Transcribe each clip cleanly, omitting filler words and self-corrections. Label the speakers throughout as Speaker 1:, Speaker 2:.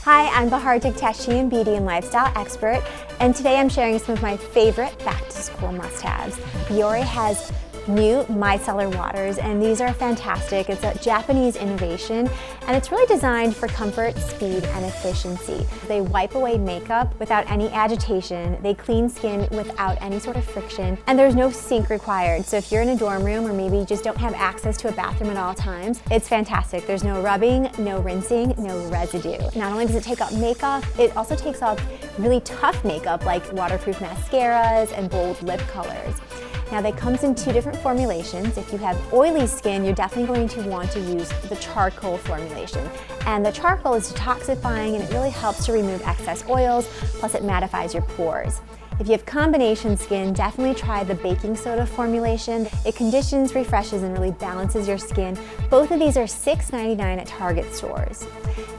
Speaker 1: Hi, I'm Bahar Diktashian, beauty and lifestyle expert, and today I'm sharing some of my favorite back-to-school must-haves. Biore has new micellar waters, and these are fantastic. It's a Japanese innovation, and it's really designed for comfort, speed, and efficiency. They wipe away makeup without any agitation, they clean skin without any sort of friction, and there's no sink required. So if you're in a dorm room or maybe you just don't have access to a bathroom at all times, it's fantastic. There's no rubbing, no rinsing, no residue. Not only does it take off makeup, it also takes off really tough makeup like waterproof mascaras and bold lip colors. Now, they comes in two different formulations. If you have oily skin, you're definitely going to want to use the charcoal formulation. And the charcoal is detoxifying and it really helps to remove excess oils, plus it mattifies your pores. If you have combination skin, definitely try the baking soda formulation. It conditions, refreshes, and really balances your skin. Both of these are $6.99 at Target stores.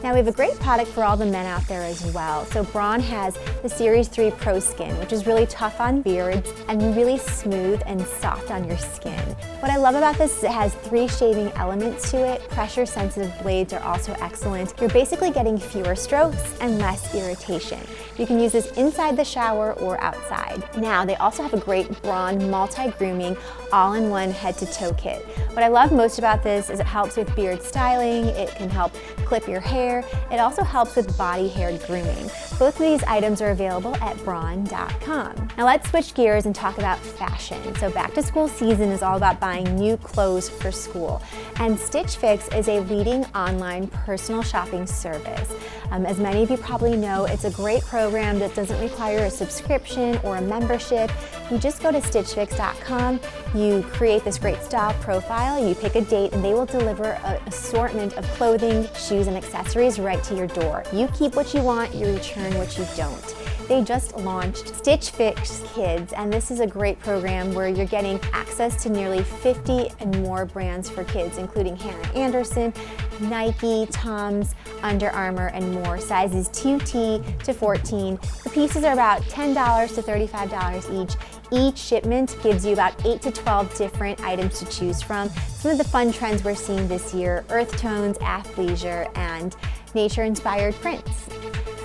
Speaker 1: Now, we have a great product for all the men out there as well. So Braun has the Series 3 Pro Skin, which is really tough on beards and really smooth and soft on your skin. What I love about this is it has 3 shaving elements to it. Pressure-sensitive blades are also excellent. You're basically getting fewer strokes and less irritation. You can use this inside the shower or outside. Now, they also have a great Braun multi-grooming all-in-one head-to-toe kit. What I love most about this is it helps with beard styling, it can help clip your hair, it also helps with body hair grooming. Both of these items are available at braun.com. Now let's switch gears and talk about fashion. So back to school season is all about buying new clothes for school. And Stitch Fix is a leading online personal shopping service. As many of you probably know, it's a great program that doesn't require a subscription or a membership. You just go to stitchfix.com, you create this great style profile, you pick a date, and they will deliver an assortment of clothing, shoes, and accessories right to your door. You keep what you want, you return what you don't. They just launched Stitch Fix Kids, and this is a great program where you're getting access to nearly 50 and more brands for kids, including Hannah Anderson, Nike, Tom's, Under Armour, and more, sizes 2T to 14. The pieces are about $10 to $35 each. Each shipment gives you about 8 to 12 different items to choose from. Some of the fun trends we're seeing this year: earth tones, athleisure, and nature-inspired prints.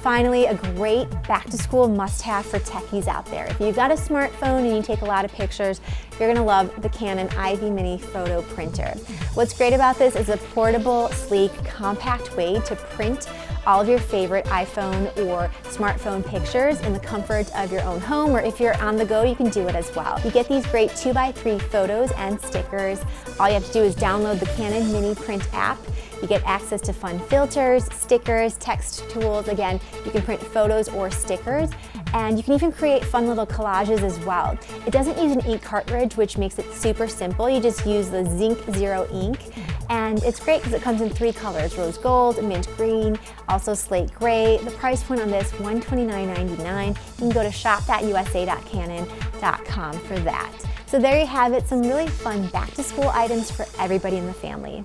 Speaker 1: Finally, a great back-to-school must-have for techies out there. If you've got a smartphone and you take a lot of pictures, you're gonna love the Canon Ivy Mini Photo Printer. What's great about this is a portable, sleek, compact way to print all of your favorite iPhone or smartphone pictures in the comfort of your own home, or if you're on the go, you can do it as well. You get these great 2x3 photos and stickers. All you have to do is download the Canon Mini Print app. You get access to fun filters, stickers, text tools. Again, you can print photos or stickers, and you can even create fun little collages as well. It doesn't use an ink cartridge, which makes it super simple. You just use the Zinc Zero ink, and it's great because it comes in 3 colors: rose gold, mint green, also slate gray. The price point on this, $129.99. You can go to shop.usa.canon.com for that. So there you have it, some really fun back-to-school items for everybody in the family.